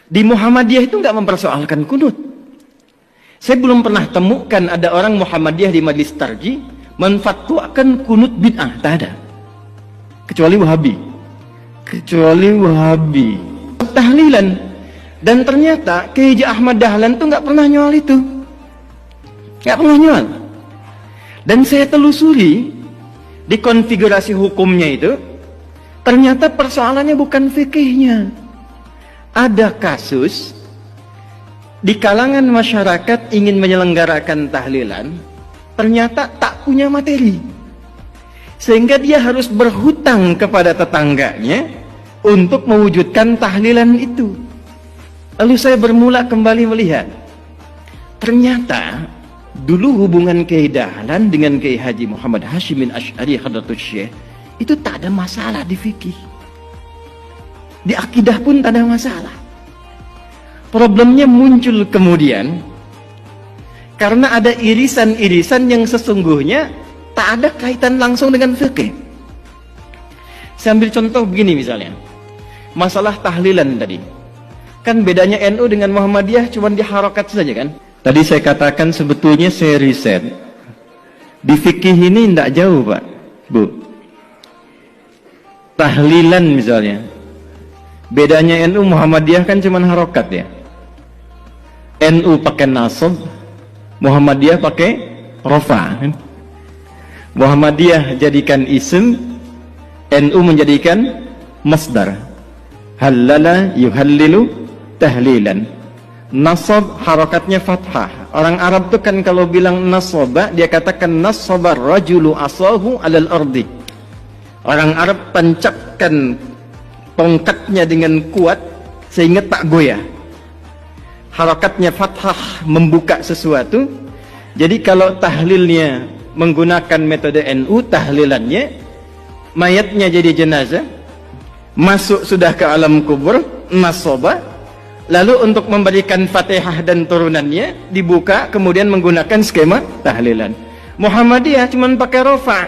Di Muhammadiyah itu nggak mempersoalkan kunut. Saya belum pernah temukan ada orang Muhammadiyah di Majelis Tarji menfatwakan kunut bid'ah, tak ada. Kecuali Wahabi. Tahlilan. Dan ternyata Kiai Haji Ahmad Dahlan tuh nggak pernah nyual itu. Nggak pernah nyual. Dan saya telusuri di konfigurasi hukumnya itu, ternyata persoalannya bukan fikihnya. Ada kasus di kalangan masyarakat ingin menyelenggarakan tahlilan, ternyata tak punya materi, sehingga dia harus berhutang kepada tetangganya untuk mewujudkan tahlilan itu. Lalu saya bermula kembali melihat, ternyata dulu hubungan Kiai Dahlan dengan Kiai Haji Muhammad Hashim bin Asy'ari Hadratus Syekh itu tak ada masalah di fikih. Di akidah pun tak ada masalah. Problemnya muncul kemudian karena ada irisan-irisan yang sesungguhnya tak ada kaitan langsung dengan fikih. Saya ambil contoh begini misalnya. Masalah tahlilan tadi. Kan bedanya NU dengan Muhammadiyah cuma di harokat saja kan? Tadi saya katakan sebetulnya saya riset. Di fikih ini tidak jauh Pak, Bu. Tahlilan misalnya. Bedanya NU Muhammadiyah kan cuma harokat ya. NU pakai nasab, Muhammadiyah pakai rofa. Muhammadiyah jadikan isim, NU menjadikan masdar. Halala yuhallilu tahlilan. Nasab harokatnya fathah. Orang Arab tuh kan kalau bilang nasaba, dia katakan nasabar rajulu asahu alal ardi. Orang Arab tancapkan tongkatnya dengan kuat sehingga tak goyah. Harokatnya fathah membuka sesuatu. Jadi kalau tahlilnya menggunakan metode NU, tahlilannya mayatnya jadi jenazah, masuk sudah ke alam kubur, nasaba, lalu untuk memberikan Fatihah dan turunannya dibuka kemudian menggunakan skema tahlilan. Muhammadiyah cuma pakai rofa.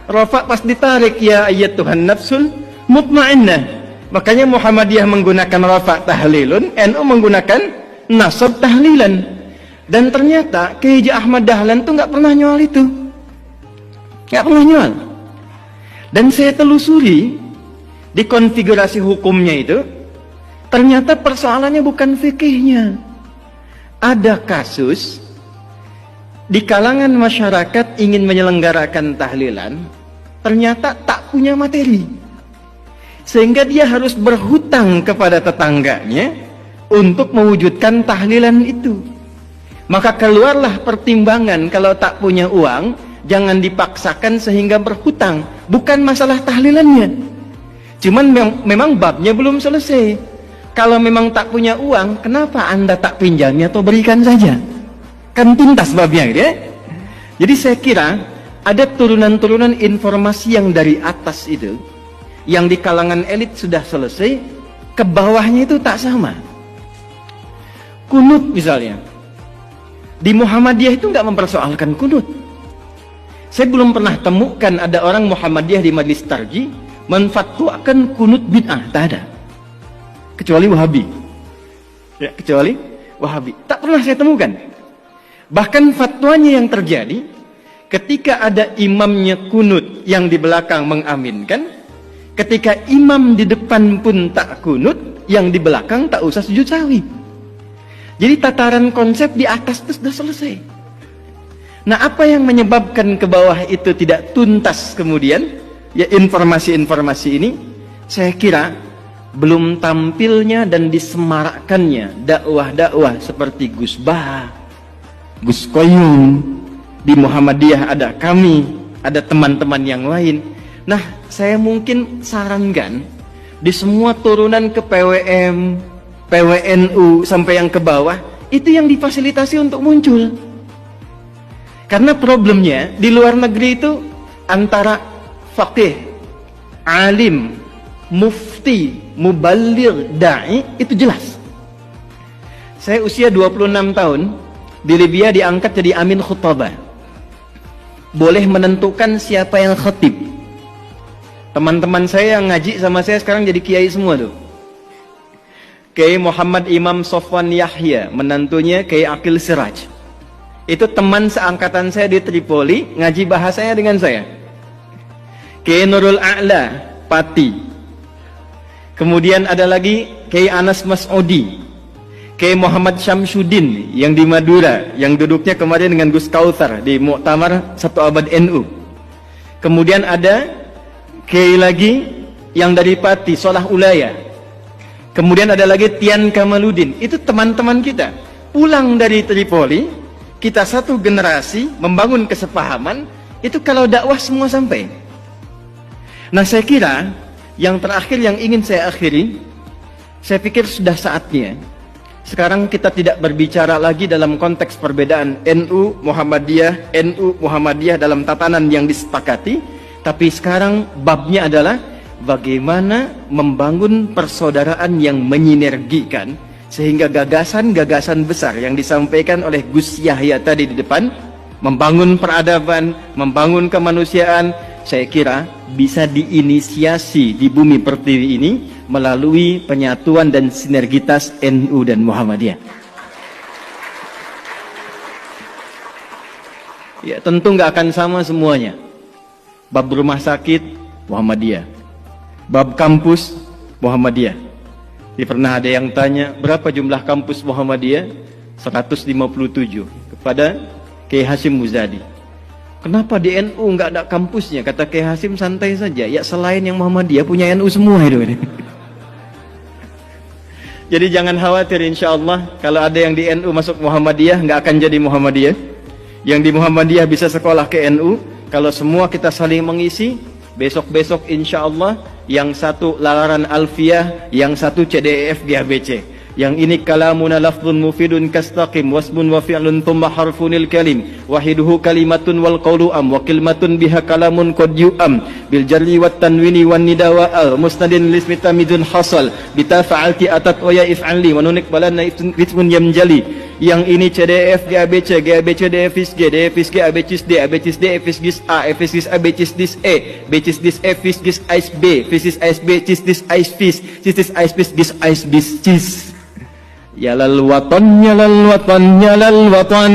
Rofa pas ditarik, ya ayat Tuhan nafsul mutmainnah. Makanya Muhammadiyah menggunakan rofa tahlilun, NU menggunakan nasab tahlilan. Dan ternyata Kiai Haji Ahmad Dahlan tuh nggak pernah nyual itu, nggak pernah nyual. Dan saya telusuri di konfigurasi hukumnya itu, ternyata persoalannya bukan fikihnya. Ada kasus di kalangan masyarakat ingin menyelenggarakan tahlilan, ternyata tak punya materi, sehingga dia harus berhutang kepada tetangganya untuk mewujudkan tahlilan itu. Maka keluarlah pertimbangan, kalau tak punya uang jangan dipaksakan sehingga berhutang. Bukan masalah tahlilannya, cuman memang babnya belum selesai. Kalau memang tak punya uang, kenapa Anda tak pinjami atau berikan saja? Kan tuntas babnya gitu ya. Jadi saya kira ada turunan-turunan informasi yang dari atas itu, yang di kalangan elit sudah selesai, ke bawahnya itu tak sama. Kunut misalnya, di Muhammadiyah itu nggak mempersoalkan kunut. Saya belum pernah temukan ada orang Muhammadiyah di Majelis Tarji menfatwakan kunut bid'ah, tak ada. Kecuali Wahabi. Ya, kecuali Wahabi. Tak pernah saya temukan. Bahkan fatwanya yang terjadi ketika ada imamnya kunut yang di belakang mengaminkan, ketika imam di depan pun tak kunut, yang di belakang tak usah sujud sahwi. Jadi tataran konsep di atas itu sudah selesai. Nah, apa yang menyebabkan ke bawah itu tidak tuntas kemudian? Ya, informasi-informasi ini saya kira belum tampilnya dan disemarakkannya dakwah-dakwah seperti Gus Bah, Gus Koyum. Di Muhammadiyah ada kami, ada teman-teman yang lain. Nah, saya mungkin sarankan di semua turunan ke PWM, PWNU sampai yang ke bawah, itu yang difasilitasi untuk muncul. Karena problemnya di luar negeri itu antara faqih, alim, mufti, muballigh, da'i itu jelas. Saya usia 26 tahun, di Libya diangkat jadi amin khutbah. Boleh menentukan siapa yang khatib. Teman-teman saya yang ngaji sama saya sekarang jadi kiai semua tuh. Kiai Muhammad Imam Sofwan Yahya, menantunya Kiai Aqil Siraj. Itu teman seangkatan saya di Tripoli, ngaji bahasanya dengan saya. Kiai Nurul A'la, Pati. Kemudian ada lagi Kiai Anas Mas'udi, Kiai Muhammad Syamsuddin yang di Madura, yang duduknya kemarin dengan Gus Kautsar di Muktamar 1 Abad NU. Kemudian ada Kiai lagi yang dari Pati, Solah Ulaya. Kemudian ada lagi Tian Kamaludin. Itu teman-teman kita. Pulang dari Tripoli, kita satu generasi membangun kesepahaman. Itu kalau dakwah semua sampai. Nah, saya kira yang terakhir yang ingin saya akhiri, saya pikir sudah saatnya sekarang kita tidak berbicara lagi dalam konteks perbedaan NU Muhammadiyah dalam tatanan yang disepakati, tapi sekarang babnya adalah bagaimana membangun persaudaraan yang menyinergikan sehingga gagasan-gagasan besar yang disampaikan oleh Gus Yahya tadi di depan, membangun peradaban, membangun kemanusiaan, saya kira bisa diinisiasi di bumi pertiwi ini melalui penyatuan dan sinergitas NU dan Muhammadiyah. Ya, tentu nggak akan sama semuanya. Bab rumah sakit, Muhammadiyah. Bab kampus, Muhammadiyah. Pernah ada yang tanya, berapa jumlah kampus Muhammadiyah? 157. Kepada Kiai Hasyim Muzadi. Kenapa di NU nggak ada kampusnya? Kata Kiai Hasyim, santai saja. Ya, selain yang Muhammadiyah punya NU semua itu. Jadi jangan khawatir, insya Allah kalau ada yang di NU masuk Muhammadiyah nggak akan jadi Muhammadiyah. Yang di Muhammadiyah bisa sekolah ke NU. Kalau semua kita saling mengisi, besok-besok insya Allah yang satu lalaran alfiyah, yang satu CDEF GABC. Yang ini kalamuna lafzun mufidun kastaqim wasmun wa fi'lun thumma harfunil kalim wahiduhu kalimatun wal qawlu am wa kalimatun biha kalamun qad yu'am bil jarri wat tanwini wan nida wa al musnadin lismi tamidun hasal bita fa'alti atat wa ya if'ali wa nunik balanna ismun yamjali. Yang ini CDF GABC GABC DFIS G DFIS G ABCIS D ABCIS D FIS GIS A FIS GIS ABCIS DIS E BCIS DIS E FIS GIS AIS B FIS AIS B CIS DIS AIS FIS CIS DIS AIS FIS GIS AIS BIS CIS. Ya lal watan, ya lal watan, ya lal watan,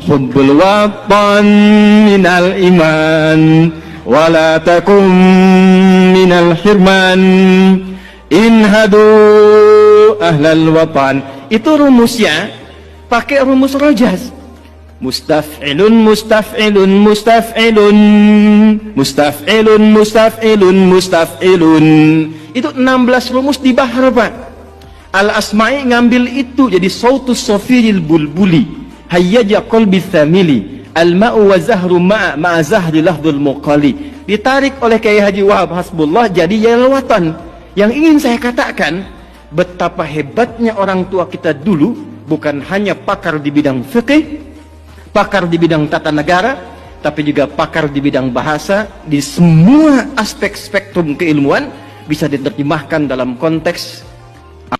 hubbul watan minal iman, wala takum minal hirman, inhadu ahlal watan. Itu rumusnya pakai rumus Rajaz. Mustaf'ilun, mustaf'ilun, mustaf'ilun, mustaf'ilun, mustaf'ilun, mustaf'ilun. Itu 16 rumus di bahar, Pak. Al-Asma'i ngambil itu jadi sautus sofiril bulbuli hayyaja qalbi thamili al-ma'u wa zahru ma'a zahri lahdul muqali. Ditarik oleh Kiai Haji Wahab Hasbullah jadi yalwatan. Yang ingin saya katakan, betapa hebatnya orang tua kita dulu, bukan hanya pakar di bidang fikih, pakar di bidang tata negara, tapi juga pakar di bidang bahasa. Di semua aspek spektrum keilmuan bisa diterjemahkan dalam konteks